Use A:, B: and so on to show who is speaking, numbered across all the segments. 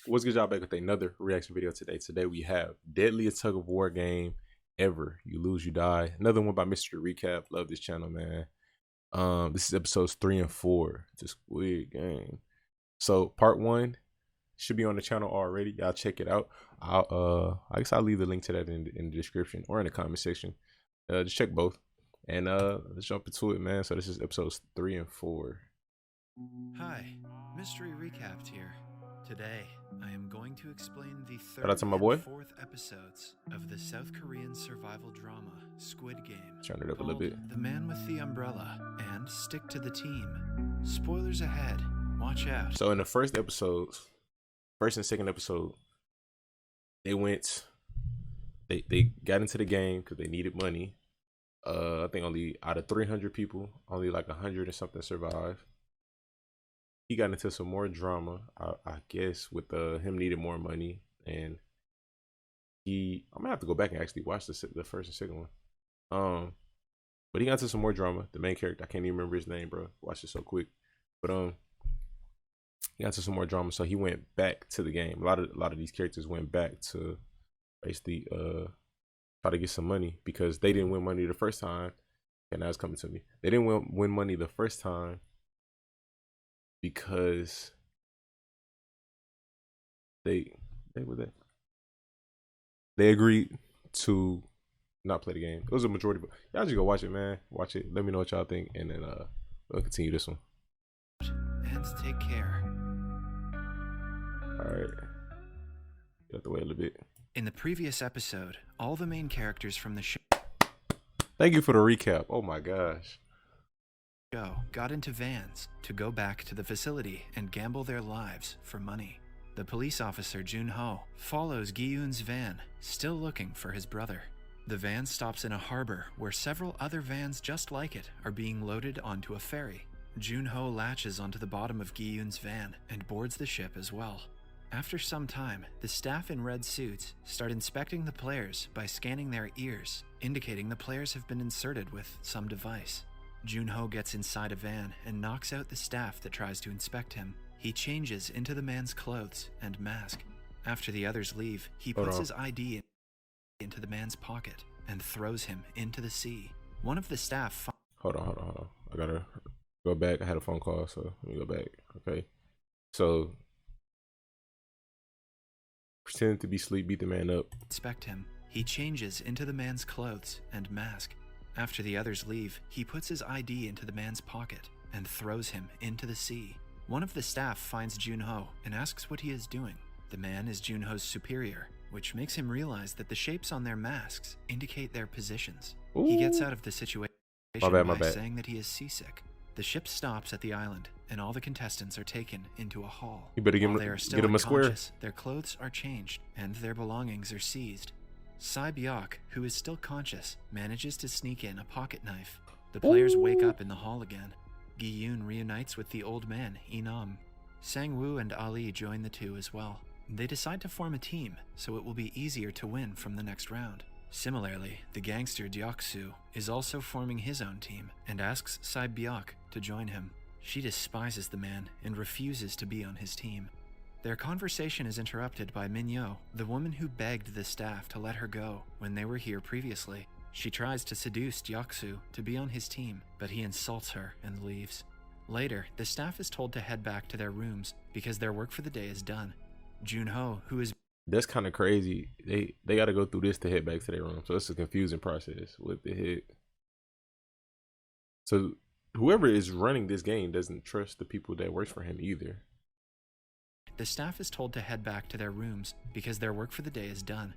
A: What's good, y'all? Back with another reaction video today. Today we have Deadliest Tug-Of-War game ever. You lose, you die. Another one by Mr. Recap. Love this channel, man. This is episodes 3 and 4. Just weird game. So part 1 should be on the channel already. Y'all check it out. I guess I'll leave the link to that in the description or in the comment section. Just check both. And let's jump into it, man. So this is episodes 3 and 4.
B: Hi, Mystery Recapped here. Today, I am going to explain the
A: Shout out
B: third
A: to my
B: and
A: boy.
B: fourth episodes of the South Korean survival drama Squid Game.
A: Turn it up a little bit.
B: The Man with the Umbrella and Stick to the Team. Spoilers ahead. Watch out.
A: So in the first episodes, first and second episode, they got into the game because they needed money. I think only out of 300 people, only like 100 or something survived. He got into some more drama, I guess, with him needing more money, and I'm gonna have to go back and actually watch the first and second one. But he got into some more drama. The main character, I can't even remember his name, bro. Watched it so quick, but he got into some more drama, so he went back to the game. A lot of these characters went back to basically try to get some money because they didn't win money the first time. And now it's coming to me. They didn't win money the first time because they agreed to not play the game. It was a majority. Y'all just go watch it, man. Watch it. Let me know what y'all think, and then we'll continue this one.
B: And take care.
A: All right. Get out the way a little bit.
B: In the previous episode, all the main characters from the show
A: Thank you for the recap. Oh my gosh.
B: got into vans to go back to the facility and gamble their lives for money. The police officer Jun-ho follows Gi-yoon's van, still looking for his brother. The van stops in a harbor where several other vans just like it are being loaded onto a ferry. Jun-ho latches onto the bottom of Gi-yoon's van and boards the ship as well. After some time, the staff in red suits start inspecting the players by scanning their ears, indicating the players have been inserted with some device. Jun-ho gets inside a van and knocks out the staff that tries to inspect him. He changes into the man's clothes and mask. After the others leave, he puts his ID into the man's pocket and throws him into the sea. One of the staff
A: Hold on. I gotta go back. I had a phone call, so let me go back. Okay. So pretending to be asleep, beat the man up.
B: Inspect him. He changes into the man's clothes and mask. After the others leave, he puts his ID into the man's pocket and throws him into the sea. One of the staff finds Jun-ho and asks what he is doing. The man is Jun-ho's superior, which makes him realize that the shapes on their masks indicate their positions.
A: Ooh.
B: He gets out of the situation
A: My
B: by
A: bad.
B: saying that he is seasick. The ship stops at the island, and all the contestants are taken into a hall.
A: You better
B: While they are still
A: get him a square.
B: unconscious, their clothes are changed, and their belongings are seized. Sae-byok, who is still conscious, manages to sneak in a pocket knife. The players wake up in the hall again. Gi-yoon reunites with the old man, Inam. Sang-woo and Ali join the two as well. They decide to form a team, so it will be easier to win from the next round. Similarly, the gangster Deok-soo is also forming his own team and asks Sae-byok to join him. She despises the man and refuses to be on his team. Their conversation is interrupted by Min-yo, the woman who begged the staff to let her go when they were here previously. She tries to seduce Deok-soo to be on his team, but he insults her and leaves. Later, the staff is told to head back to their rooms because their work for the day is done. Jun-ho, who is
A: That's kind of crazy. They got to go through this to head back to their room. So it's a confusing process with the head. So whoever is running this game doesn't trust the people that works for him either.
B: The staff is told to head back to their rooms because their work for the day is done.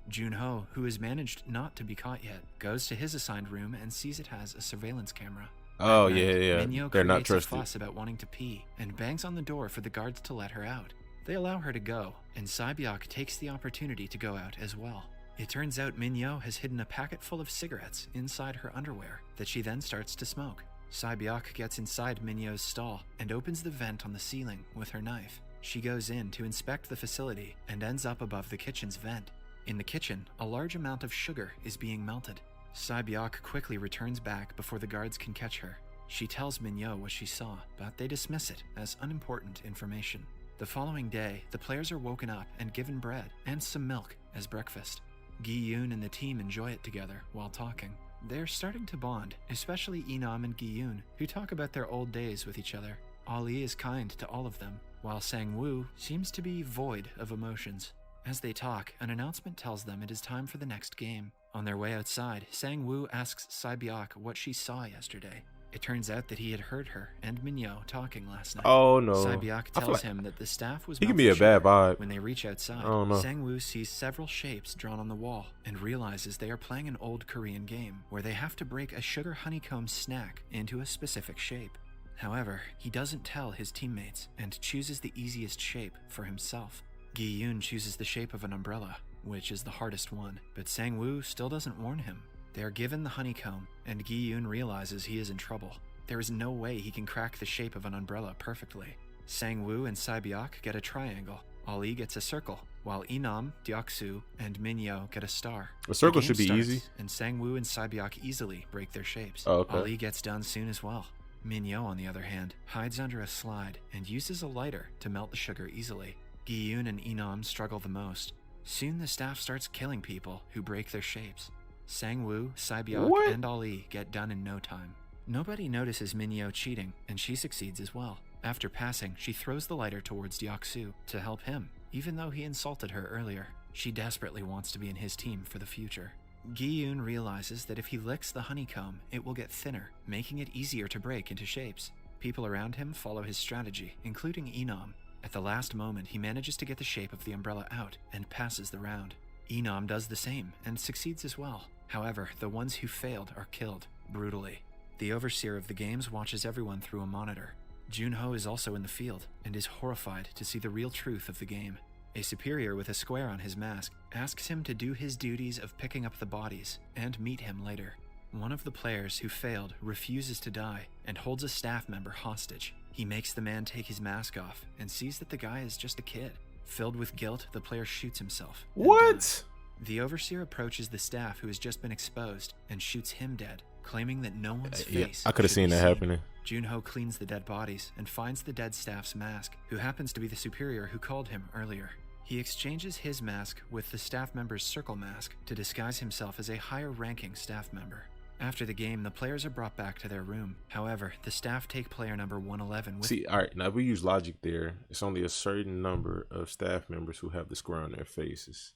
B: Jun-ho, who has managed not to be caught yet, goes to his assigned room and sees it has a surveillance camera.
A: Oh,
B: At night,
A: yeah.
B: Min-yo
A: They're not
B: creates a
A: trusted.
B: fuss about wanting to pee and bangs on the door for the guards to let her out. They allow her to go, and Sae-byok takes the opportunity to go out as well. It turns out Min-yo has hidden a packet full of cigarettes inside her underwear that she then starts to smoke. Sae-byok gets inside Min-yo's stall and opens the vent on the ceiling with her knife. She goes in to inspect the facility and ends up above the kitchen's vent. In the kitchen, a large amount of sugar is being melted. Sae-byok quickly returns back before the guards can catch her. She tells Min-yo what she saw, but they dismiss it as unimportant information. The following day, the players are woken up and given bread and some milk as breakfast. Gi-yoon and the team enjoy it together while talking. They're starting to bond, especially Inam and Gi-yoon, who talk about their old days with each other. Ali is kind to all of them, while Sang-woo seems to be void of emotions. As they talk, an announcement tells them it is time for the next game. On their way outside, Sang-woo asks Sae-byeok what she saw yesterday. It turns out that he had heard her and Minyo talking last night.
A: Oh no.
B: Sae-byeok tells him that the staff was
A: He can
B: melted
A: be a bad
B: sugar.
A: vibe.
B: When they reach outside,
A: I don't know.
B: Sang-woo sees several shapes drawn on the wall and realizes they are playing an old Korean game where they have to break a sugar honeycomb snack into a specific shape. However, he doesn't tell his teammates and chooses the easiest shape for himself. Gi-yoon chooses the shape of an umbrella, which is the hardest one, but Sang-woo still doesn't warn him. They are given the honeycomb, and Gi-yoon realizes he is in trouble. There is no way he can crack the shape of an umbrella perfectly. Sang-woo and Sae-byeok get a triangle, Ali gets a circle, while Inam, Deok-soo, and Minyo get a star.
A: A circle
B: The game
A: should be
B: starts,
A: easy.
B: and Sang-woo and Sae-byeok easily break their shapes.
A: Oh, okay.
B: Ali gets done soon as well. Minyo, on the other hand, hides under a slide and uses a lighter to melt the sugar easily. Gi-yoon and Inam struggle the most. Soon the staff starts killing people who break their shapes. Sang-woo, Sae-byeok,
A: What?
B: and Ali get done in no time. Nobody notices Minyo cheating, and she succeeds as well. After passing, she throws the lighter towards Deok-soo to help him, even though he insulted her earlier. She desperately wants to be in his team for the future. Gi-yoon realizes that if he licks the honeycomb, it will get thinner, making it easier to break into shapes. People around him follow his strategy, including Inam. At the last moment, he manages to get the shape of the umbrella out and passes the round. Inam does the same and succeeds as well. However, the ones who failed are killed, brutally. The overseer of the games watches everyone through a monitor. Junho is also in the field and is horrified to see the real truth of the game. A superior with a square on his mask asks him to do his duties of picking up the bodies and meet him later. One of the players who failed refuses to die and holds a staff member hostage. He makes the man take his mask off and sees that the guy is just a kid. Filled with guilt, the player shoots himself. and dies.
A: What?
B: The overseer approaches the staff who has just been exposed and shoots him dead, claiming that no one's
A: Yeah,
B: face
A: I could have
B: should
A: seen
B: be
A: that happening.
B: Junho cleans the dead bodies and finds the dead staff's mask, who happens to be the superior who called him earlier. He exchanges his mask with the staff member's circle mask to disguise himself as a higher-ranking staff member. After the game, the players are brought back to their room. However, the staff take player number 111 with
A: See, all right, now if we use logic there, it's only a certain number of staff members who have the square on their faces.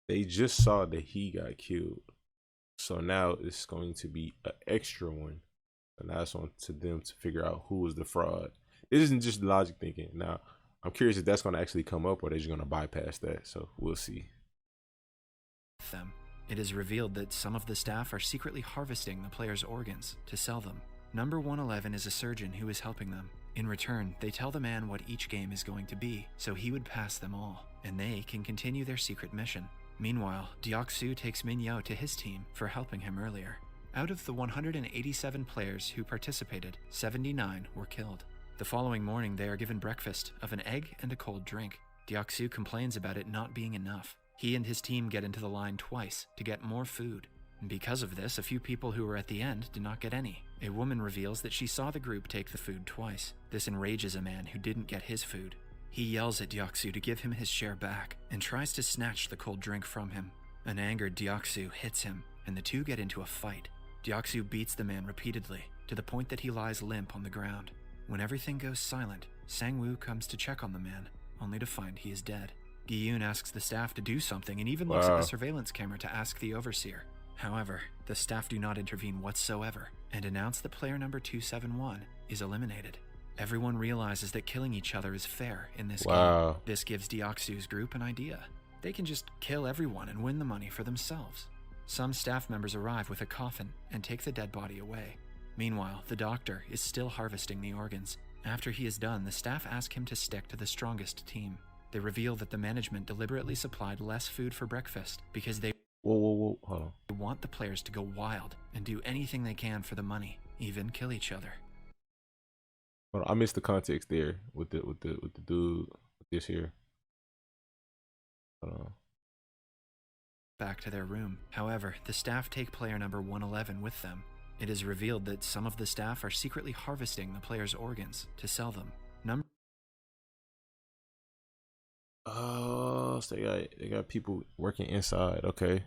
A: They just saw that he got killed. So now it's going to be an extra one. And that's on to them to figure out who was the fraud. This isn't just logic thinking. Now, I'm curious if that's going to actually come up or they're just going to bypass that. So we'll see.
B: them. It is revealed that some of the staff are secretly harvesting the players' organs to sell them. Number 111 is a surgeon who is helping them. In return, they tell the man what each game is going to be, so he would pass them all, and they can continue their secret mission. Meanwhile, Deok-soo takes Minyo to his team for helping him earlier. Out of the 187 players who participated, 79 were killed. The following morning, they are given breakfast of an egg and a cold drink. Deok-soo complains about it not being enough. He and his team get into the line twice to get more food. Because of this, a few people who were at the end did not get any. A woman reveals that she saw the group take the food twice. This enrages a man who didn't get his food. He yells at Deok-soo to give him his share back and tries to snatch the cold drink from him. An angered Deok-soo hits him, and the two get into a fight. Deok-soo beats the man repeatedly, to the point that he lies limp on the ground. When everything goes silent, Sang-woo comes to check on the man, only to find he is dead. Gi-yoon asks the staff to do something and even looks at the surveillance camera to ask the overseer. However, the staff do not intervene whatsoever and announce that player number 271 is eliminated. Everyone realizes that killing each other is fair in this game. This gives Deok-soo's group an idea. They can just kill everyone and win the money for themselves. Some staff members arrive with a coffin and take the dead body away. Meanwhile, the doctor is still harvesting the organs. After he is done, the staff ask him to stick to the strongest team. They reveal that the management deliberately supplied less food for breakfast because they
A: Hold on.
B: want the players to go wild and do anything they can for the money, even kill each other.
A: Hold on. I missed the context there with the dude with this here. Hold on.
B: Back to their room. However, the staff take player number 111 with them. It is revealed that some of the staff are secretly harvesting the players' organs to sell them. Number
A: else? They got people working inside. Okay.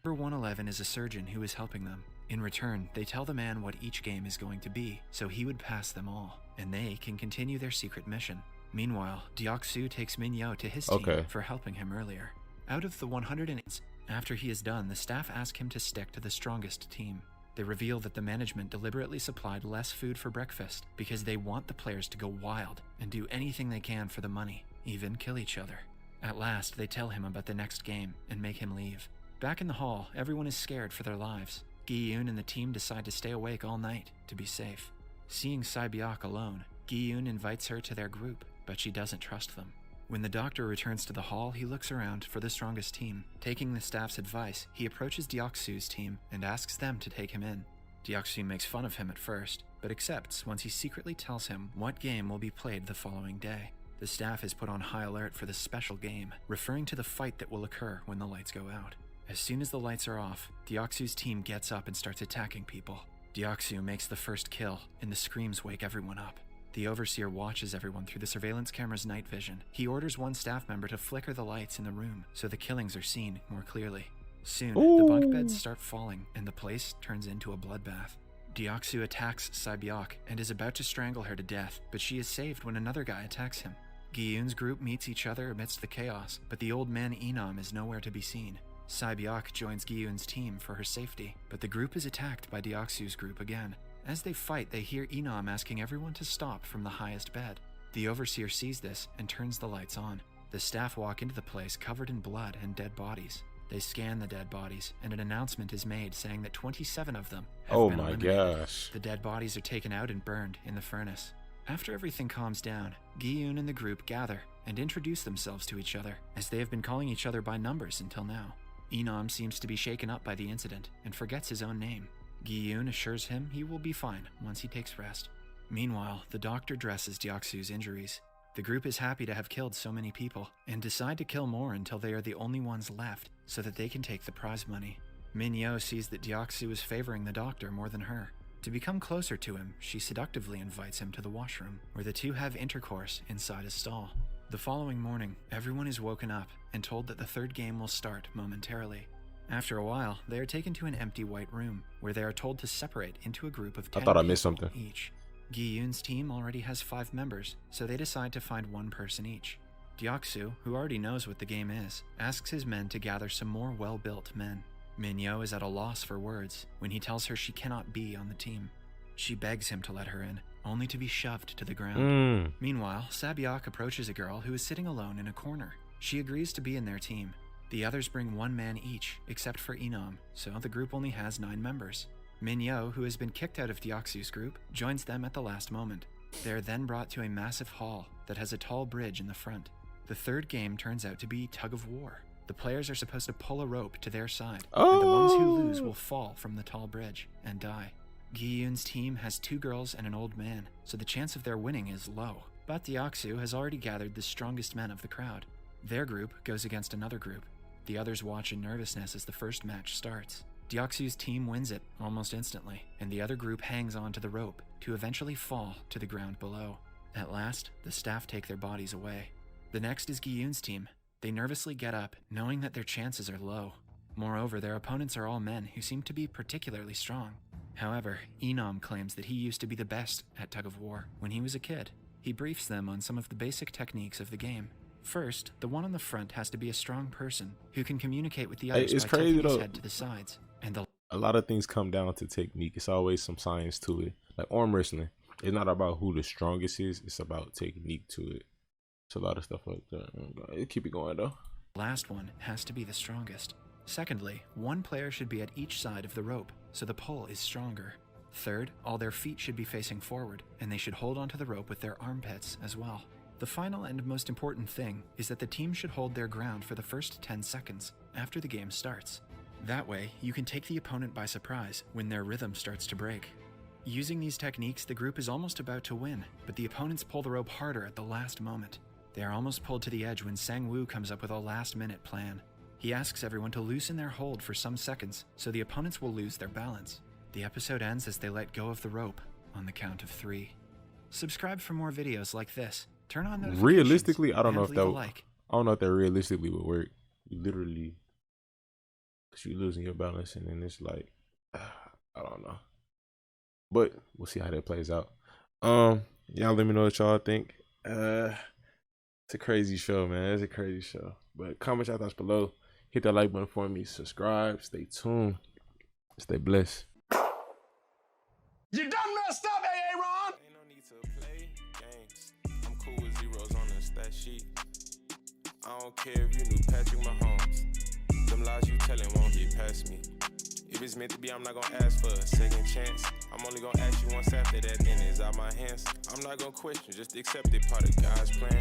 B: Number 111 is a surgeon who is helping them. In return, they tell the man what each game is going to be, so he would pass them all, and they can continue their secret mission. Meanwhile, Deok-Soo takes Min-Yo to his team for helping him earlier. Out of the 108, after he is done, the staff ask him to stick to the strongest team. They reveal that the management deliberately supplied less food for breakfast because they want the players to go wild and do anything they can for the money, even kill each other. At last, they tell him about the next game and make him leave. Back in the hall, everyone is scared for their lives. Gi-yoon and the team decide to stay awake all night to be safe. Seeing Sae-byeok alone, Gi-yoon invites her to their group, but she doesn't trust them. When the doctor returns to the hall, he looks around for the strongest team. Taking the staff's advice, he approaches Deok-Soo's team and asks them to take him in. Deok-Soo makes fun of him at first, but accepts once he secretly tells him what game will be played the following day. The staff is put on high alert for this special game, referring to the fight that will occur when the lights go out. As soon as the lights are off, Deok-Soo's team gets up and starts attacking people. Deok-Soo makes the first kill, and the screams wake everyone up. The overseer watches everyone through the surveillance camera's night vision. He orders one staff member to flicker the lights in the room so the killings are seen more clearly. Soon, the bunk beds start falling, and the place turns into a bloodbath. Deok-Soo attacks Sae-byeok and is about to strangle her to death, but she is saved when another guy attacks him. Gi-yoon's group meets each other amidst the chaos, but the old man Inam is nowhere to be seen. Sae-byeok joins Gi-yoon's team for her safety, but the group is attacked by Deok-Soo's group again. As they fight, they hear Inam asking everyone to stop from the highest bed. The overseer sees this and turns the lights on. The staff walk into the place covered in blood and dead bodies. They scan the dead bodies, and an announcement is made saying that 27 of them have been eliminated.
A: Oh my gosh.
B: The dead bodies are taken out and burned in the furnace. After everything calms down, Gi-yoon and the group gather and introduce themselves to each other, as they have been calling each other by numbers until now. Inam seems to be shaken up by the incident and forgets his own name. Gi-yoon assures him he will be fine once he takes rest. Meanwhile, the doctor dresses Deok-Soo's injuries. The group is happy to have killed so many people and decide to kill more until they are the only ones left so that they can take the prize money. Min-yo sees that Deok-Soo is favoring the doctor more than her. To become closer to him, she seductively invites him to the washroom, where the two have intercourse inside a stall. The following morning, everyone is woken up and told that the third game will start momentarily. After a while, they are taken to an empty white room, where they are told to separate into a group of 10
A: I thought I missed something.
B: each. Gi-yoon's team already has 5 members, so they decide to find one person each. Deok-Soo, who already knows what the game is, asks his men to gather some more well-built men. Min-yo is at a loss for words when he tells her she cannot be on the team. She begs him to let her in, only to be shoved to the ground. Meanwhile, Sae-byeok approaches a girl who is sitting alone in a corner. She agrees to be in their team. The others bring 1 man each, except for Inam, so the group only has 9 members. Min-yo, who has been kicked out of Deok-Soo's group, joins them at the last moment. They are then brought to a massive hall that has a tall bridge in the front. The third game turns out to be Tug-of-War. The players are supposed to pull a rope to their side, and the ones who lose will fall from the tall bridge and die. Gi-yoon's team has 2 girls and an old man, so the chance of their winning is low. But Deok-Soo has already gathered the strongest men of the crowd. Their group goes against another group. The others watch in nervousness as the first match starts. Deok-Soo's team wins it almost instantly, and the other group hangs on to the rope to eventually fall to the ground below. At last, the staff take their bodies away. The next is Gi-yoon's team. They nervously get up, knowing that their chances are low. Moreover, their opponents are all men who seem to be particularly strong. However, Inam claims that he used to be the best at Tug-of-War when he was a kid. He briefs them on some of the basic techniques of the game. First, the one on the front has to be a strong person who can communicate with the others
A: It's
B: by
A: crazy
B: tilting his
A: though.
B: head to the sides. And
A: A lot of things come down to technique. It's always some science to it. Like arm wrestling, it's not about who the strongest is. It's about technique to it. It's a lot of stuff like that. Keep it going though.
B: the last one has to be the strongest. Secondly, one player should be at each side of the rope, so the pull is stronger. Third, all their feet should be facing forward, and they should hold onto the rope with their armpits as well. The final and most important thing is that the team should hold their ground for the first 10 seconds after the game starts. That way, you can take the opponent by surprise when their rhythm starts to break. Using these techniques, the group is almost about to win, but the opponents pull the rope harder at the last moment. They are almost pulled to the edge when Sang-woo comes up with a last-minute plan. He asks everyone to loosen their hold for some seconds so the opponents will lose their balance. The episode ends as they let go of the rope on the count of 3. Subscribe for more videos like this. Turn on notifications.
A: Realistically, I don't know
B: and
A: if
B: leave
A: that
B: a like.
A: I don't know if that realistically would work. You literally, cause you losing your balance, and then it's like, I don't know. But we'll see how that plays out. Y'all let me know what y'all think. It's a crazy show, man. It's a crazy show. But comment your thoughts below. Hit that like button for me. Subscribe. Stay tuned. Stay blessed.
C: You done messed up, AA Ron!
A: Ain't no need to play games. I'm cool with zeros on the stat sheet. I don't care if you knew Patrick Mahomes. Them lies you telling won't get past me. If it's meant to be, I'm not gonna ask for a second chance. I'm only gonna ask you once after that, then it's out my hands. I'm not gonna question, just accept it, part of God's plan.